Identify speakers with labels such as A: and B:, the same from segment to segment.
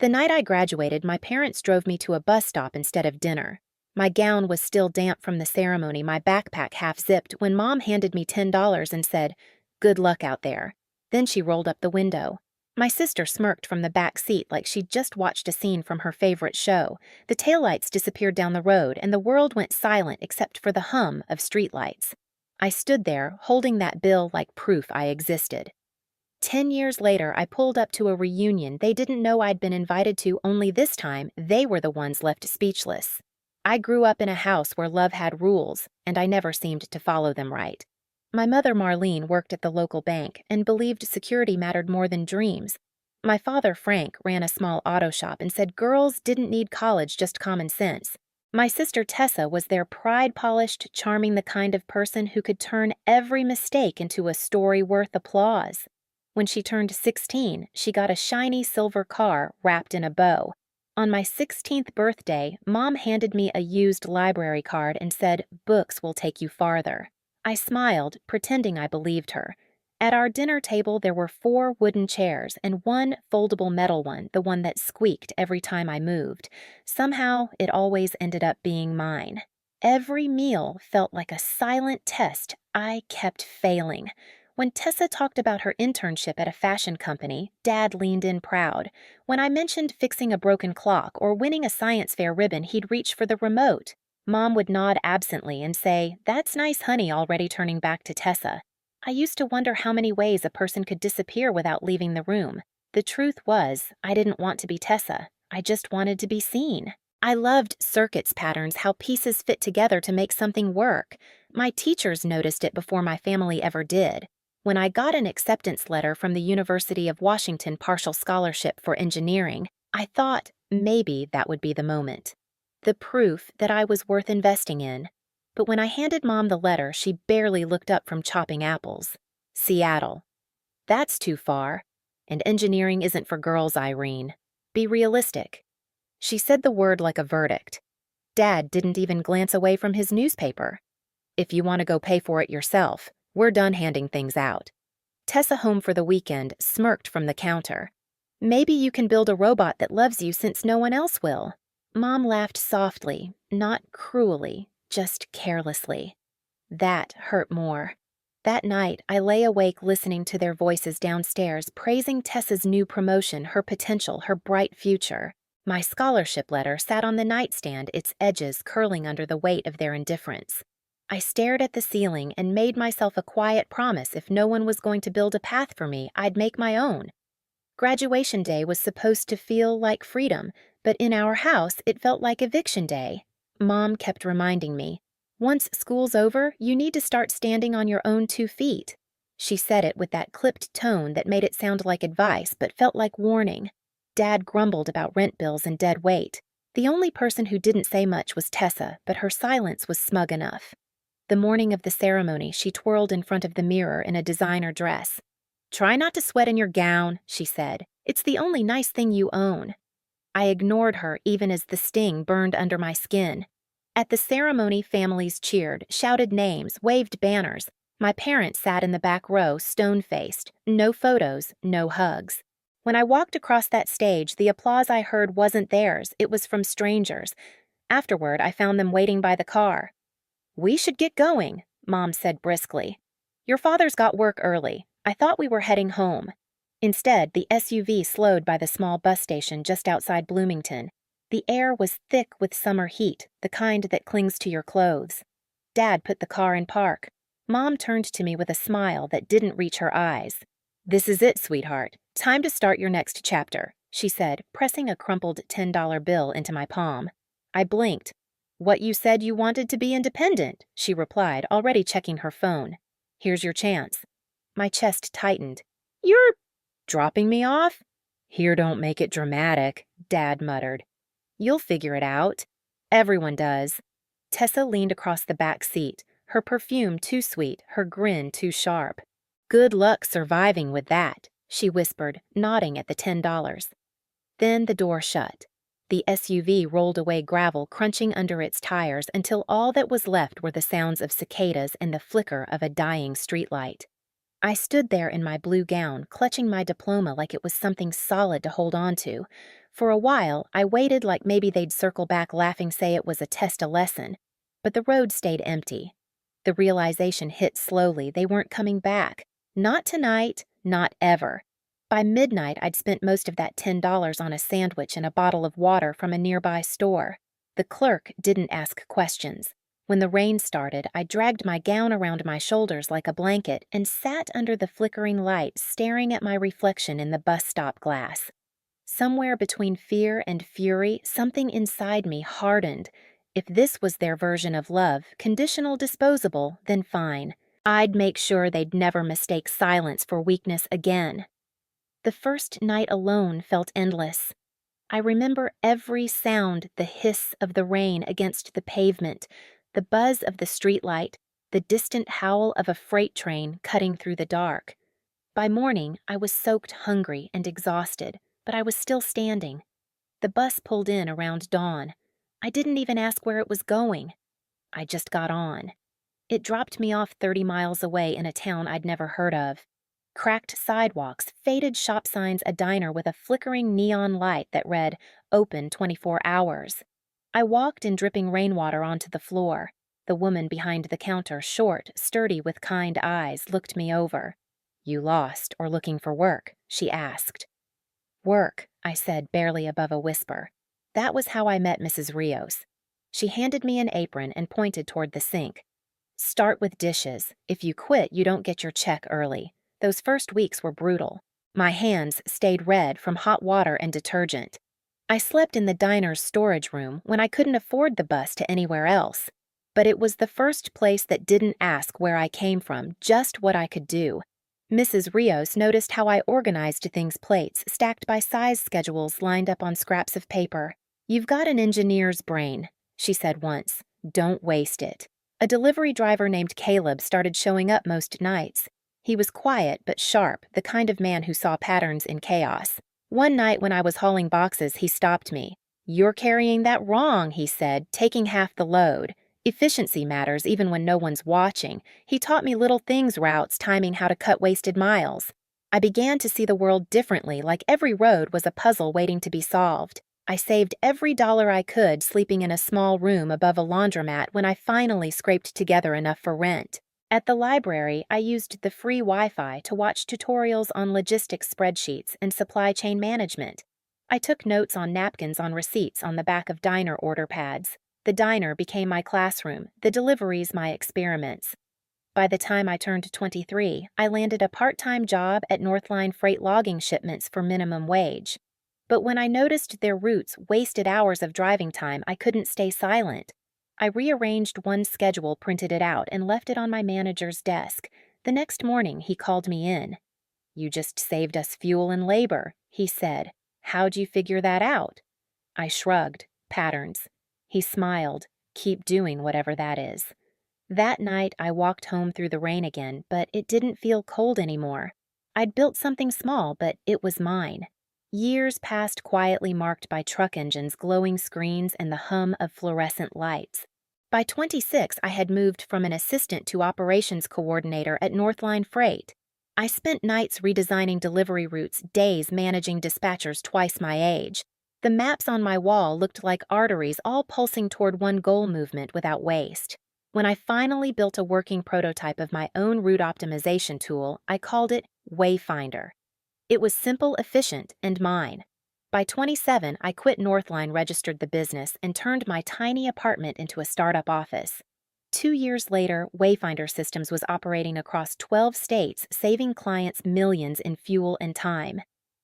A: The night I graduated, my parents drove me to a bus stop instead of dinner. My gown was still damp from the ceremony, my backpack half zipped, when Mom handed me $10 and said, "Good luck out there." Then she rolled up the window. My sister smirked from the back seat like she'd just watched a scene from her favorite show. The taillights disappeared down the road, and the world went silent except for the hum of streetlights. I stood there, holding that bill like proof I existed. 10 years later, I pulled up to a reunion they didn't know I'd been invited to, only this time they were the ones left speechless. I grew up in a house where love had rules, and I never seemed to follow them right. My mother, Marlene, worked at the local bank and believed security mattered more than dreams. My father, Frank, ran a small auto shop and said girls didn't need college, just common sense. My sister Tessa was their pride-polished, charming, the kind of person who could turn every mistake into a story worth applause. When she turned 16, she got a shiny silver car wrapped in a bow. On my 16th birthday, Mom handed me a used library card and said, "Books will take you farther." I smiled, pretending I believed her. At our dinner table, there were 4 wooden chairs and one foldable metal one, the one that squeaked every time I moved. Somehow, it always ended up being mine. Every meal felt like a silent test. I kept failing. When Tessa talked about her internship at a fashion company, Dad leaned in proud. When I mentioned fixing a broken clock or winning a science fair ribbon, he'd reach for the remote. Mom would nod absently and say, "That's nice, honey," already turning back to Tessa. I used to wonder how many ways a person could disappear without leaving the room. The truth was, I didn't want to be Tessa. I just wanted to be seen. I loved circuits patterns, how pieces fit together to make something work. My teachers noticed it before my family ever did. When I got an acceptance letter from the University of Washington partial scholarship for engineering, I thought maybe that would be the moment. The proof that I was worth investing in. But when I handed Mom the letter, she barely looked up from chopping apples. "Seattle. That's too far. And engineering isn't for girls, Irene. Be realistic." She said the word like a verdict. Dad didn't even glance away from his newspaper. "If you want to go pay for it yourself, we're done handing things out." Tessa, home for the weekend, smirked from the counter. "Maybe you can build a robot that loves you since no one else will." Mom laughed softly, not cruelly, just carelessly. That hurt more. That night, I lay awake listening to their voices downstairs, praising Tessa's new promotion, her potential, her bright future. My scholarship letter sat on the nightstand, its edges curling under the weight of their indifference. I stared at the ceiling and made myself a quiet promise if no one was going to build a path for me, I'd make my own. Graduation day was supposed to feel like freedom, but in our house it felt like eviction day. Mom kept reminding me, "Once school's over, you need to start standing on your own 2 feet." She said it with that clipped tone that made it sound like advice but felt like warning. Dad grumbled about rent bills and dead weight. The only person who didn't say much was Tessa, but her silence was smug enough. The morning of the ceremony, she twirled in front of the mirror in a designer dress. "Try not to sweat in your gown," she said. "It's the only nice thing you own." I ignored her even as the sting burned under my skin. At the ceremony, families cheered, shouted names, waved banners. My parents sat in the back row, stone-faced. No photos, no hugs. When I walked across that stage, the applause I heard wasn't theirs, it was from strangers. Afterward, I found them waiting by the car. "We should get going," Mom said briskly. "Your father's got work early. I thought we were heading home." Instead, the SUV slowed by the small bus station just outside Bloomington. The air was thick with summer heat, the kind that clings to your clothes. Dad put the car in park. Mom turned to me with a smile that didn't reach her eyes. "This is it, sweetheart. Time to start your next chapter," she said, pressing a crumpled $10 bill into my palm. I blinked. "What you said you wanted to be independent," she replied, already checking her phone. "Here's your chance." My chest tightened. "You're dropping me off?" "Here, don't make it dramatic," Dad muttered. "You'll figure it out. Everyone does." Tessa leaned across the back seat, her perfume too sweet, her grin too sharp. "Good luck surviving with that," she whispered, nodding at the $10. Then the door shut. The SUV rolled away, gravel crunching under its tires until all that was left were the sounds of cicadas and the flicker of a dying streetlight. I stood there in my blue gown, clutching my diploma like it was something solid to hold on to. For a while, I waited like maybe they'd circle back laughing say it was a test a lesson. But the road stayed empty. The realization hit slowly they weren't coming back. Not tonight, not ever. By midnight, I'd spent most of that $10 on a sandwich and a bottle of water from a nearby store. The clerk didn't ask questions. When the rain started, I dragged my gown around my shoulders like a blanket and sat under the flickering light staring at my reflection in the bus stop glass. Somewhere between fear and fury, something inside me hardened. If this was their version of love, conditional disposable, then fine. I'd make sure they'd never mistake silence for weakness again. The first night alone felt endless. I remember every sound, the hiss of the rain against the pavement, the buzz of the streetlight, the distant howl of a freight train cutting through the dark. By morning, I was soaked hungry and exhausted, but I was still standing. The bus pulled in around dawn. I didn't even ask where it was going. I just got on. It dropped me off 30 miles away in a town I'd never heard of. Cracked sidewalks, faded shop signs, a diner with a flickering neon light that read, "Open 24 hours." I walked in dripping rainwater onto the floor. The woman behind the counter, short, sturdy with kind eyes, looked me over. "You lost or looking for work?" she asked. "Work," I said, barely above a whisper. That was how I met Mrs. Rios. She handed me an apron and pointed toward the sink. "Start with dishes. If you quit, you don't get your check early." Those first weeks were brutal. My hands stayed red from hot water and detergent. I slept in the diner's storage room when I couldn't afford the bus to anywhere else. But it was the first place that didn't ask where I came from, just what I could do. Mrs. Rios noticed how I organized things, plates stacked by size schedules lined up on scraps of paper. "You've got an engineer's brain," she said once. "Don't waste it." A delivery driver named Caleb started showing up most nights. He was quiet but sharp, the kind of man who saw patterns in chaos. One night when I was hauling boxes, he stopped me. "You're carrying that wrong," he said, taking half the load. Efficiency matters even when no one's watching. He taught me little things, routes, timing, how to cut wasted miles. I began to see the world differently, like every road was a puzzle waiting to be solved. I saved every dollar I could sleeping in a small room above a laundromat when I finally scraped together enough for rent. At the library, I used the free Wi-Fi to watch tutorials on logistics spreadsheets and supply chain management. I took notes on napkins on receipts on the back of diner order pads. The diner became my classroom, the deliveries my experiments. By the time I turned 23, I landed a part-time job at Northline Freight logging shipments for minimum wage. But when I noticed their routes wasted hours of driving time, I couldn't stay silent. I rearranged one schedule, printed it out, and left it on my manager's desk. The next morning, he called me in. "You just saved us fuel and labor," he said. "How'd you figure that out?" I shrugged. Patterns. He smiled. "Keep doing whatever that is." That night, I walked home through the rain again, but it didn't feel cold anymore. I'd built something small, but it was mine. Years passed quietly, marked by truck engines, glowing screens, and the hum of fluorescent lights. By 26, I had moved from an assistant to operations coordinator at Northline Freight. I spent nights redesigning delivery routes, days managing dispatchers twice my age. The maps on my wall looked like arteries, all pulsing toward one goal movement without waste. When I finally built a working prototype of my own route optimization tool, I called it Wayfinder. It was simple, efficient, and mine. By 27, I quit Northline, registered the business, and turned my tiny apartment into a startup office. 2 years later, Wayfinder Systems was operating across 12 states, saving clients millions in fuel and time.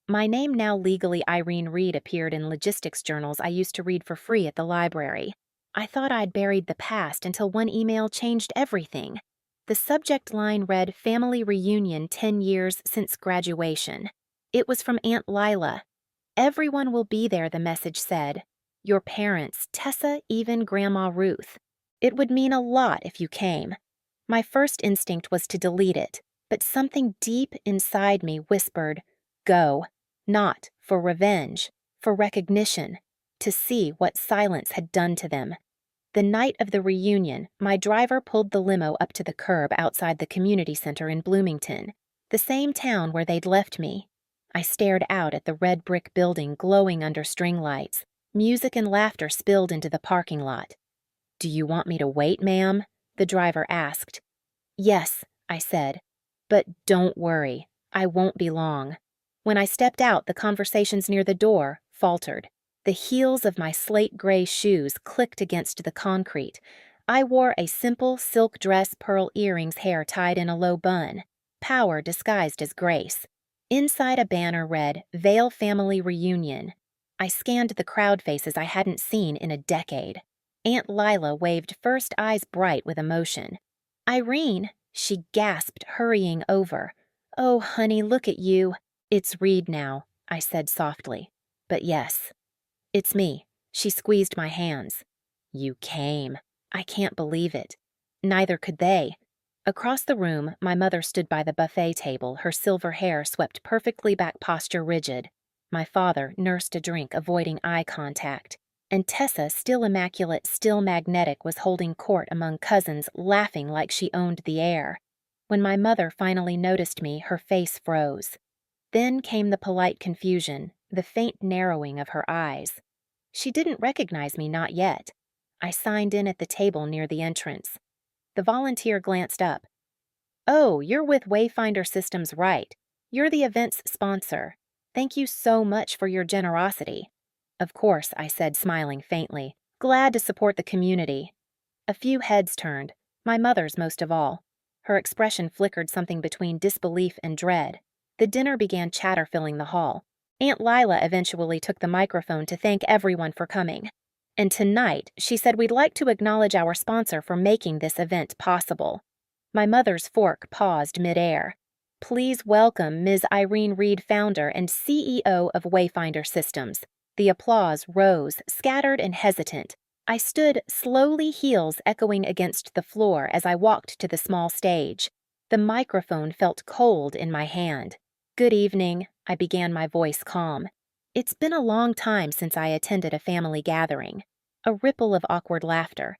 A: My name, now legally Irene Reed, appeared in logistics journals I used to read for free at the library. I thought I'd buried the past until one email changed everything. The subject line read, "Family Reunion 10 years since graduation." It was from Aunt Lila. "Everyone will be there," the message said. "Your parents, Tessa, even Grandma Ruth. It would mean a lot if you came." My first instinct was to delete it, but something deep inside me whispered, "Go." Not for revenge, for recognition, to see what silence had done to them. The night of the reunion, my driver pulled the limo up to the curb outside the community center in Bloomington. The same town where they'd left me. I stared out at the red brick building glowing under string lights. Music and laughter spilled into the parking lot. "Do you want me to wait, ma'am?" the driver asked. "Yes," I said. "But don't worry, I won't be long." When I stepped out, the conversations near the door faltered. The heels of my slate gray shoes clicked against the concrete. I wore a simple silk dress, pearl earrings, hair tied in a low bun. Power disguised as grace. Inside a banner read, "Vale Family Reunion." I scanned the crowd faces I hadn't seen in a decade. Aunt Lila waved first, eyes bright with emotion. "Irene," she gasped, hurrying over. "Oh, honey, look at you." "It's Reed now," I said softly. "But yes, it's me." She squeezed my hands. "You came." I can't believe it. Neither could they. Across the room, my mother stood by the buffet table, her silver hair swept perfectly back, posture rigid. My father nursed a drink, avoiding eye contact. And Tessa, still immaculate, still magnetic, was holding court among cousins, laughing like she owned the air. When my mother finally noticed me, her face froze. Then came the polite confusion, the faint narrowing of her eyes. She didn't recognize me, not yet. I signed in at the table near the entrance. The volunteer glanced up. "Oh, you're with Wayfinder Systems, right? You're the event's sponsor. Thank you so much for your generosity." "Of course," I said, smiling faintly. "Glad to support the community." A few heads turned, my mother's most of all. Her expression flickered something between disbelief and dread. The dinner began, chatter filling the hall. Aunt Lila eventually took the microphone to thank everyone for coming. "And tonight," she said, "we'd like to acknowledge our sponsor for making this event possible." My mother's fork paused midair. "Please welcome Ms. Irene Reed, founder and CEO of Wayfinder Systems." The applause rose, scattered and hesitant. I stood, slowly, heels echoing against the floor as I walked to the small stage. The microphone felt cold in my hand. "Good evening," I began, my voice calm. "It's been a long time since I attended a family gathering." A ripple of awkward laughter.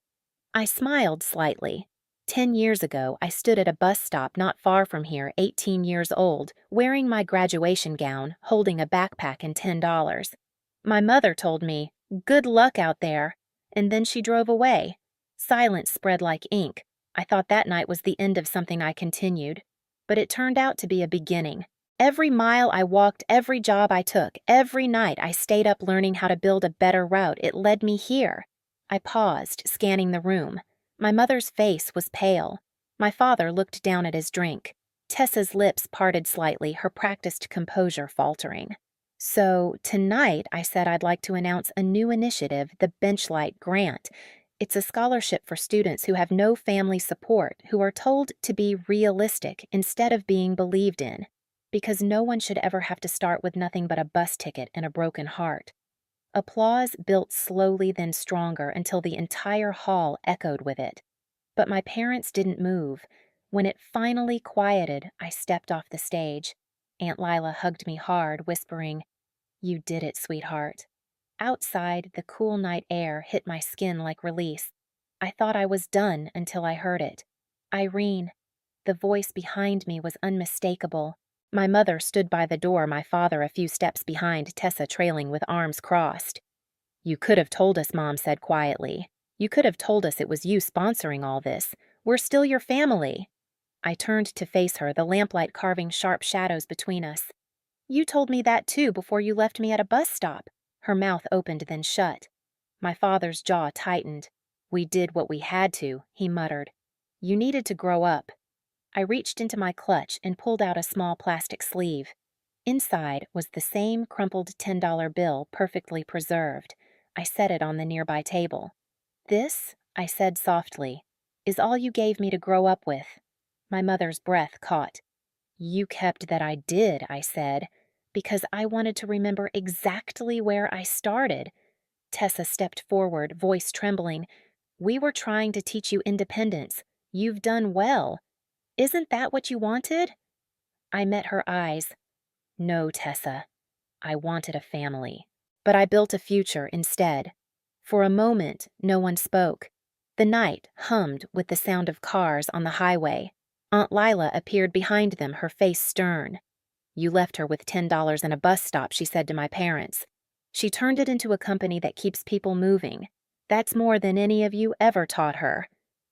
A: I smiled slightly. 10 years ago, I stood at a bus stop not far from here, 18 years old, wearing my graduation gown, holding a backpack and $10. My mother told me, "Good luck out there," and then she drove away. Silence spread like ink. I thought that night was the end of something I continued. But it turned out to be a beginning. Every mile I walked, every job I took, every night I stayed up learning how to build a better route, it led me here. I paused, scanning the room. My mother's face was pale. My father looked down at his drink. Tessa's lips parted slightly, her practiced composure faltering. "So, tonight," I said, "I'd like to announce a new initiative, the Benchlight Grant. It's a scholarship for students who have no family support, who are told to be realistic instead of being believed in. Because no one should ever have to start with nothing but a bus ticket and a broken heart." Applause built slowly, then stronger, until the entire hall echoed with it. But my parents didn't move. When it finally quieted, I stepped off the stage. Aunt Lila hugged me hard, whispering, "You did it, sweetheart." Outside, the cool night air hit my skin like release. I thought I was done until I heard it. "Irene." The voice behind me was unmistakable. My mother stood by the door, my father a few steps behind, Tessa trailing with arms crossed. "You could have told us," Mom said quietly. "You could have told us it was you sponsoring all this. We're still your family." I turned to face her, the lamplight carving sharp shadows between us. "You told me that too before you left me at a bus stop." Her mouth opened, then shut. My father's jaw tightened. "We did what we had to," he muttered. "You needed to grow up." I reached into my clutch and pulled out a small plastic sleeve. Inside was the same crumpled $10 bill, perfectly preserved. I set it on the nearby table. "This," I said softly, "is all you gave me to grow up with." My mother's breath caught. "You kept that." "I did," I said, "because I wanted to remember exactly where I started." Tessa stepped forward, voice trembling. "We were trying to teach you independence. You've done well. Isn't that what you wanted?" I met her eyes. "No, Tessa. I wanted a family. But I built a future instead." For a moment, no one spoke. The night hummed with the sound of cars on the highway. Aunt Lila appeared behind them, her face stern. "You left her with $10 and a bus stop," she said to my parents. "She turned it into a company that keeps people moving. That's more than any of you ever taught her."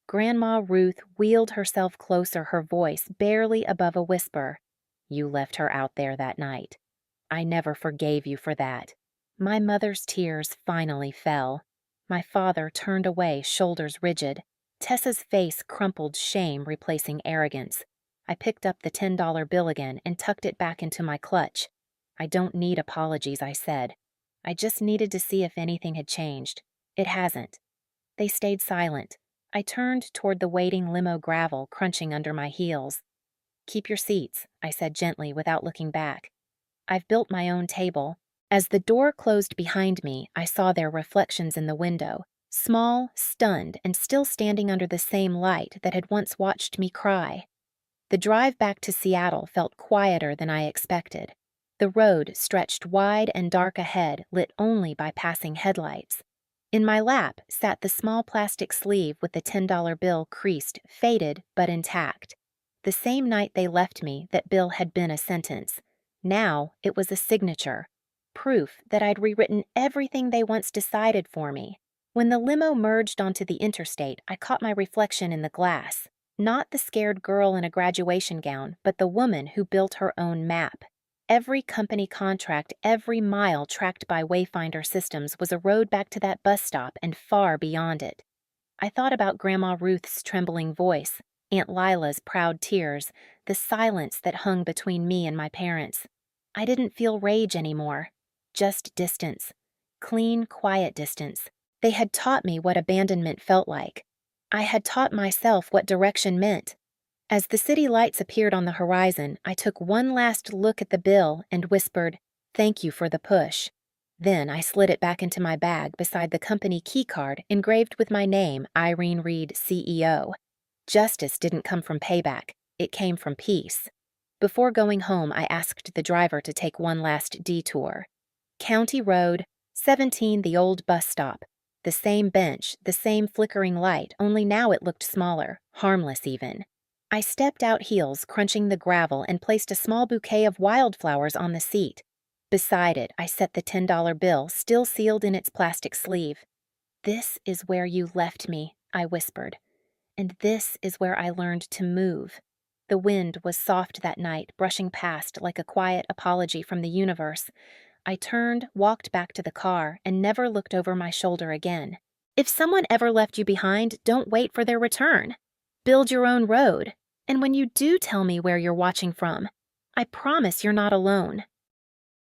A: Grandma Ruth wheeled herself closer, her voice barely above a whisper. "You left her out there that night. I never forgave you for that." My mother's tears finally fell. My father turned away, shoulders rigid. Tessa's face crumpled, shame replacing arrogance. I picked up the $10 bill again and tucked it back into my clutch. "I don't need apologies," I said. "I just needed to see if anything had changed. It hasn't." They stayed silent. I turned toward the waiting limo, gravel crunching under my heels. "Keep your seats," I said gently without looking back. "I've built my own table." As the door closed behind me, I saw their reflections in the window, small, stunned, and still standing under the same light that had once watched me cry. The drive back to Seattle felt quieter than I expected. The road stretched wide and dark ahead, lit only by passing headlights. In my lap sat the small plastic sleeve with the $10 bill creased, faded, but intact. The same night they left me, that bill had been a sentence. Now it was a signature. Proof that I'd rewritten everything they once decided for me. When the limo merged onto the interstate, I caught my reflection in the glass. Not the scared girl in a graduation gown, but the woman who built her own map. Every company contract, every mile tracked by Wayfinder systems was a road back to that bus stop and far beyond it. I thought about Grandma Ruth's trembling voice, Aunt Lila's proud tears, the silence that hung between me and my parents. I didn't feel rage anymore, just distance. Clean, quiet distance. They had taught me what abandonment felt like. I had taught myself what direction meant. As the city lights appeared on the horizon, I took one last look at the bill and whispered, "Thank you for the push." Then I slid it back into my bag beside the company key card engraved with my name, Irene Reed, CEO. Justice didn't come from payback. It came from peace. Before going home, I asked the driver to take one last detour. County Road, 17, the old bus stop. The same bench, the same flickering light, only now it looked smaller, harmless even. I stepped out heels, crunching the gravel, and placed a small bouquet of wildflowers on the seat. Beside it, I set the $10 bill, still sealed in its plastic sleeve. "This is where you left me," I whispered. "And this is where I learned to move." The wind was soft that night, brushing past like a quiet apology from the universe. I turned, walked back to the car, and never looked over my shoulder again. If someone ever left you behind, don't wait for their return. Build your own road. And when you do tell me where you're watching from, I promise you're not alone.